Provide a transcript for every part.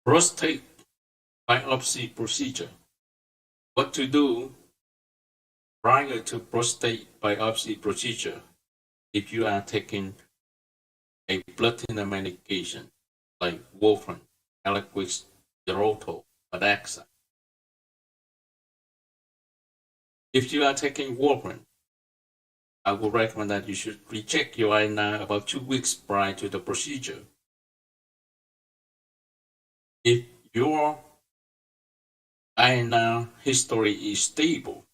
Prostate biopsy procedure. What to do prior to prostate biopsy procedure if you are taking a blood thinner medication like warfarin, Eliquis, Xarelto, Adaxa. If you are taking warfarin, I would recommend that you should recheck your INR about 2 weeks prior to the procedure. If your INR history is stable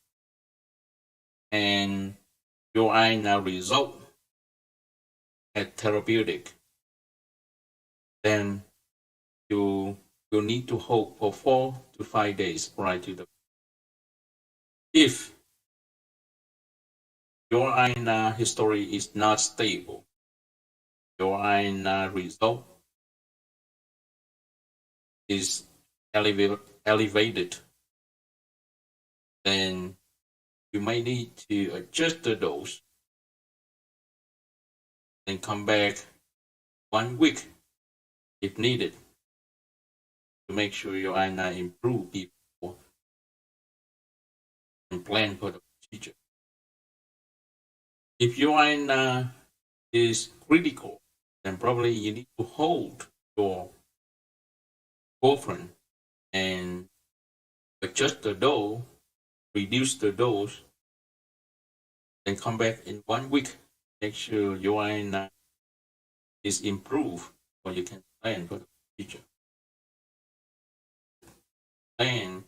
and your INR result at therapeutic, then you need to hold for 4 to 5 days prior to the. If your INR history is not stable, your INR result is elevated, then you may need to adjust the dose and come back 1 week if needed to make sure your INR improve before and plan for the procedure. If your INR is critical, then probably you need to hold your warfarin and adjust the dose, reduce the dose, then come back in 1 week. Make sure your INR is improved, or you can plan for the procedure. And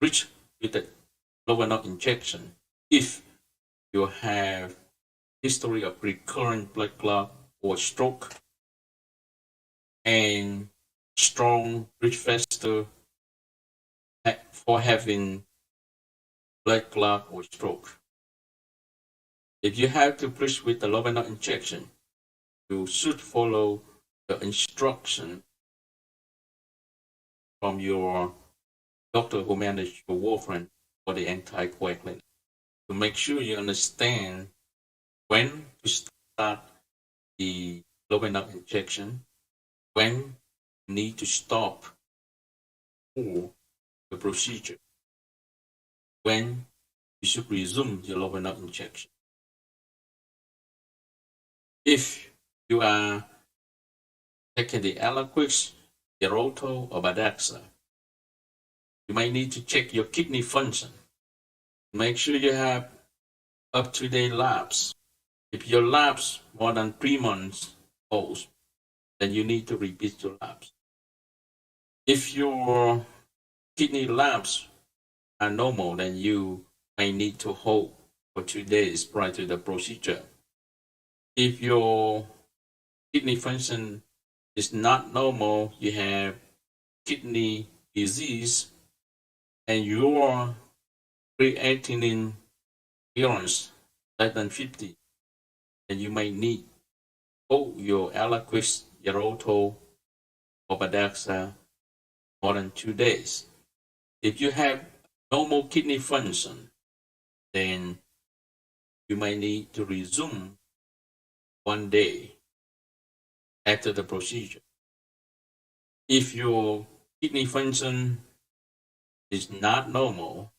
reach with the lower node injection if you have history of recurrent blood clot or stroke and strong risk factor for having blood clot or stroke. If you have to push with the lower node injection, you should follow the instruction from your doctor who manages your warfarin or the anticoagulant to make sure you understand when to start the lower node injection, when you need to stop for the procedure, when you should resume your lower node injection. If you are taking the Eliquis, Xarelto, or Adaxa, you might need to check your kidney function. Make sure you have up-to-date labs. If your labs more than 3 months old, then you need to repeat your labs. If your kidney labs are normal, then you may need to hold for 2 days prior to the procedure. If your kidney function is not normal, you have kidney disease, and your creatinine clearance less than 50, then you may need to hold your Eliquis, Xarelto, or Adaxa more than 2 days. If you have normal kidney function, then you may need to resume 1 day after the procedure. If your kidney function is not normal,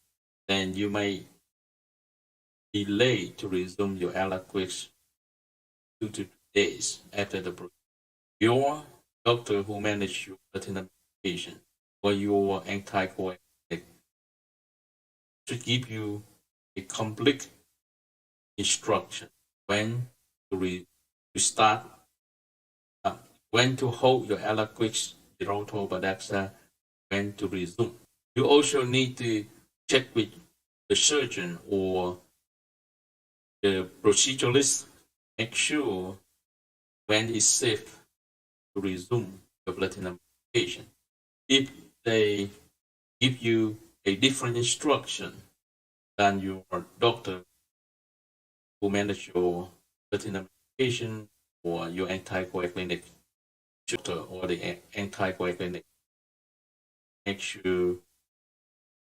then you may delay to resume your Eliquis 2 to 3 days after the procedure. Your doctor who manages your blood medication or your anticoagulant should give you a complete instruction when to start, when to hold your Eliquis, Xarelto, Adaxa, when to resume. You also need to check with the surgeon or the proceduralist, make sure when it's safe to resume your blood thinner medication. If they give you a different instruction than your doctor who manages your blood thinner medication or your anticoagulant doctor or the anticoagulant, make sure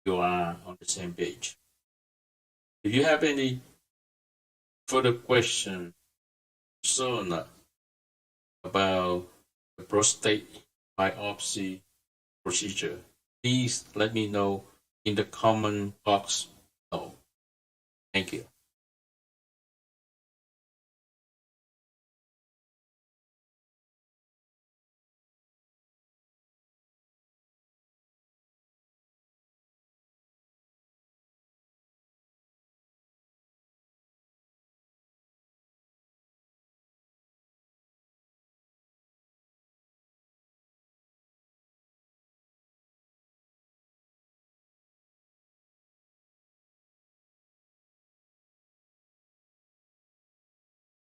you are on the same page. If you have any further question, concern about the prostate biopsy procedure, please let me know in the comment box below. Thank you.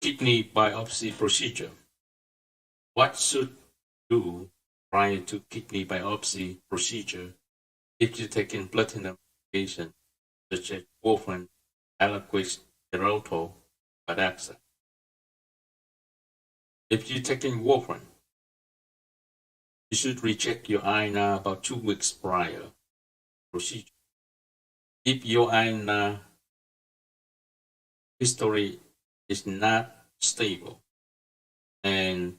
Kidney biopsy procedure. What should do prior to kidney biopsy procedure if you're taking platinum medication such as warfarin, Eliquis, Xarelto, Pradaxa? If you're taking warfarin, you should recheck your INR about 2 weeks prior to procedure. If your INR history is not stable and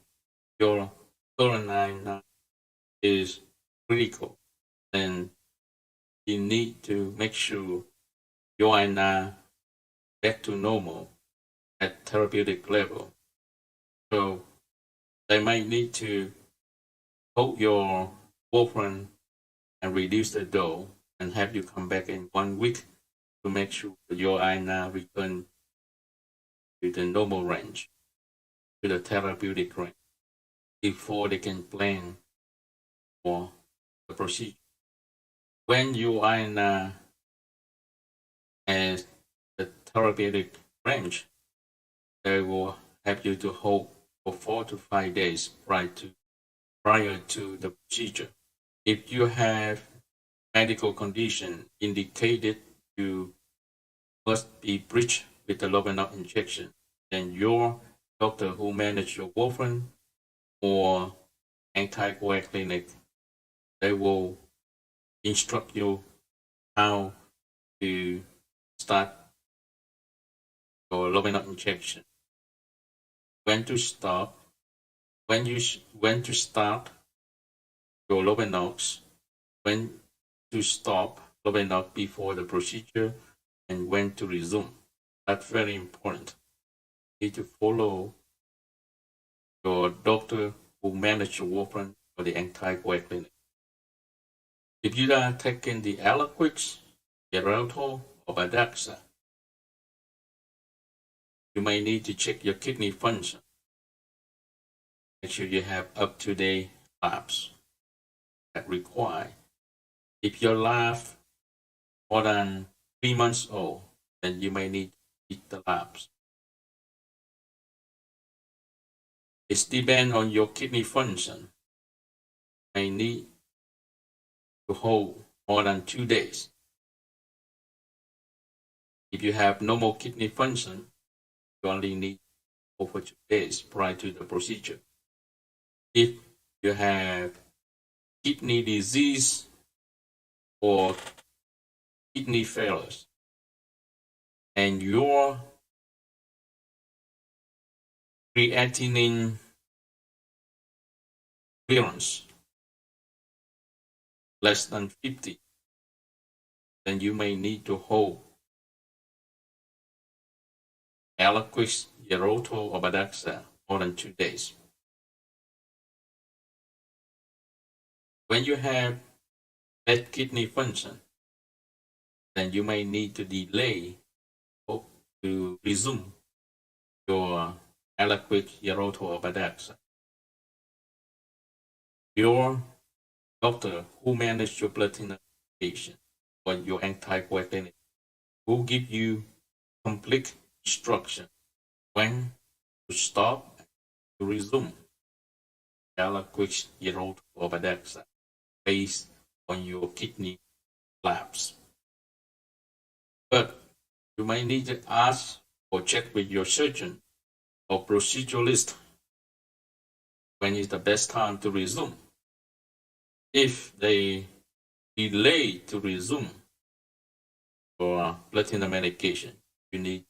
your current INR is critical, then you need to make sure your INR back to normal at therapeutic level. So they might need to hold your warfarin and reduce the dose and have you come back in 1 week to make sure that your INR return to the normal range, to the therapeutic range, before they can plan for the procedure. When your INR has the therapeutic range, they will have you to hold for 4 to 5 days prior to the procedure. If you have medical condition indicated you must be breached with the Lovenox injection, then your doctor who manage your warfarin or anticoagulant, they will instruct you how to start your Lovenox injection, when to stop, when to start your Lovenox, when to stop Lovenox before the procedure, and when to resume. That's very important. You need to follow your doctor who manage your warfarin or the anticoagulant. If you are taking the Eliquis, Xarelto, or Pradaxa, you may need to check your kidney function. Make sure you have up-to-date labs that require. If your lab more than 3 months old, then you may need to eat the labs. It depends on your kidney function. You may need to hold more than 2 days. If you have normal kidney function, you only need over 2 days prior to the procedure. If you have kidney disease or kidney failures, and your creatinine clearance less than 50, then you may need to hold Eliquis, Xarelto, or Pradaxa more than 2 days. When you have bad kidney function, then you may need to delay to resume your Eliquis, Xarelto, or Pradaxa. Your doctor who manages your platinum patient or your anticoagulant will give you complete instruction when to stop and to resume Eliquis, Xarelto, or Pradaxa based on your kidney labs. But you may need to ask or check with your surgeon or proceduralist when is the best time to resume. If they delay to resume your platinum medication, you need to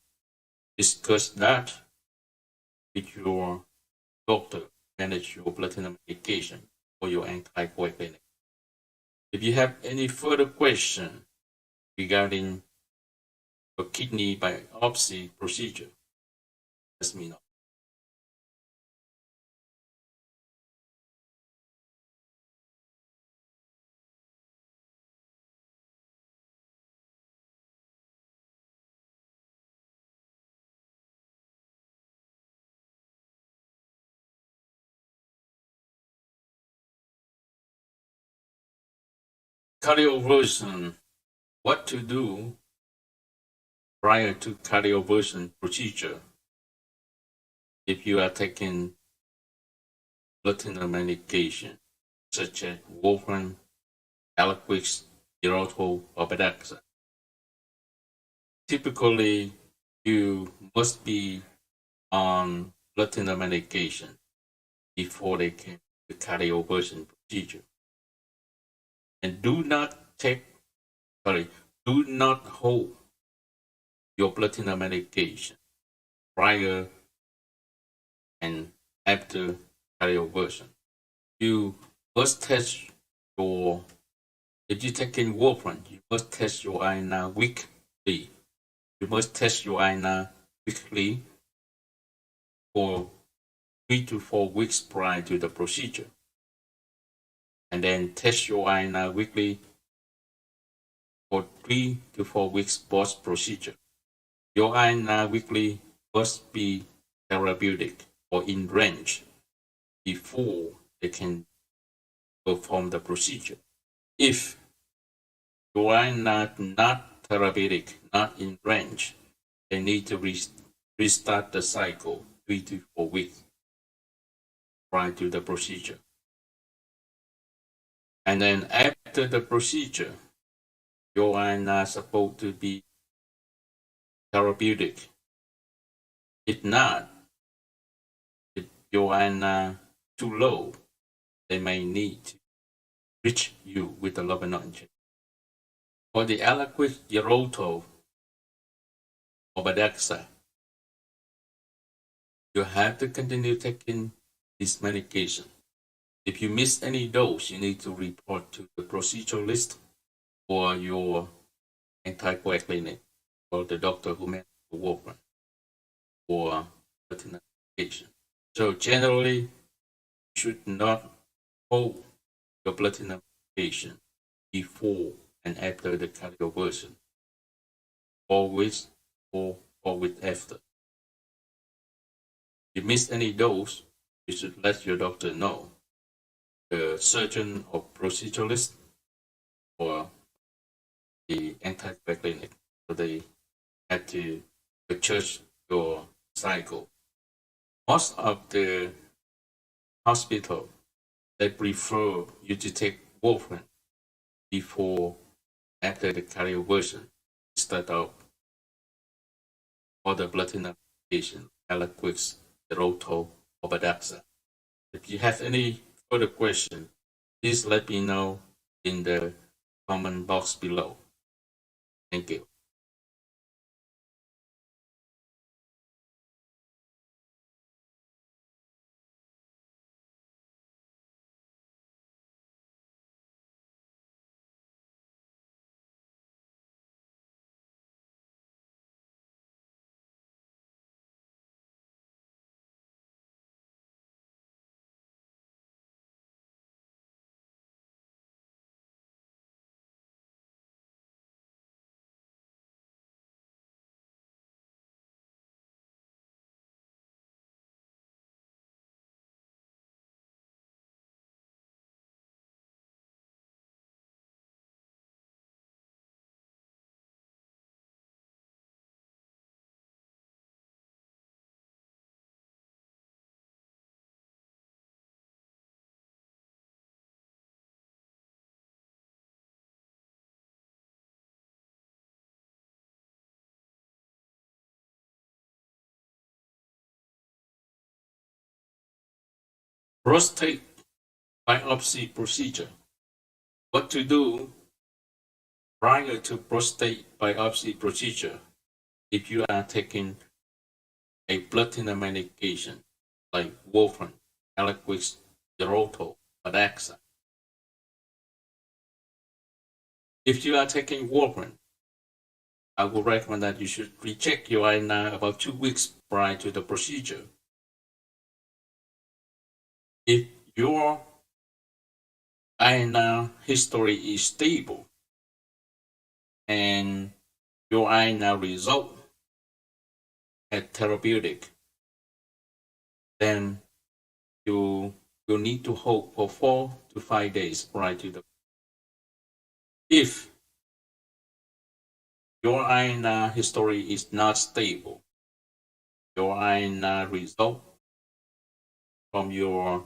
discuss that with your doctor, manage your platinum medication or your anticoagulant. If you have any further question regarding your kidney biopsy procedure, let me know. Cardioversion, what to do prior to cardioversion procedure if you are taking blood thinner medication such as warfarin, Eliquis, Xarelto, or Bedaxa. Typically, you must be on blood thinner medication before they can do the cardioversion procedure. And do not hold your blood thinner medication prior and after cardioversion. You must test your, if you take in warfarin, you must test your INR weekly. You must test your INR weekly for 3 to 4 weeks prior to the procedure. And then test your INR weekly for 3 to 4 weeks post procedure. Your INR weekly must be therapeutic or in range before they can perform the procedure. If your INR not therapeutic, not in range, they need to restart the cycle 3 to 4 weeks prior to the procedure. And then after the procedure, your INR is supposed to be therapeutic. If not, if your INR too low, they may need to reach you with a lobanol injection. For the Eliquis, Xarelto, or Bedaxa, you have to continue taking this medication. If you miss any dose, you need to report to the proceduralist or your anticoagulant or the doctor who made the warfarin or medication. So generally, you should not hold your blood thinner medication before and after the cardioversion, always or with after. If you miss any dose, you should let your doctor know. The surgeon or proceduralist or the anticoagulant, so they had to adjust your cycle. Most of the hospital, they prefer you to take warfarin before after the cardioversion instead of other blood thinner medication, Eliquis, Xarelto, or Bedaxa. If you have any further question, please let me know in the comment box below. Thank you. Prostate biopsy procedure. What to do prior to prostate biopsy procedure if you are taking a blood thinner medication like warfarin, Eliquis, Xarelto, Bedaxa. If you are taking warfarin, I would recommend that you should recheck your INR about 2 weeks prior to the procedure. If your INR history is stable and your INR result at therapeutic, then you will need to hold for 4 to 5 days prior to the. If your INR history is not stable, your INR result from your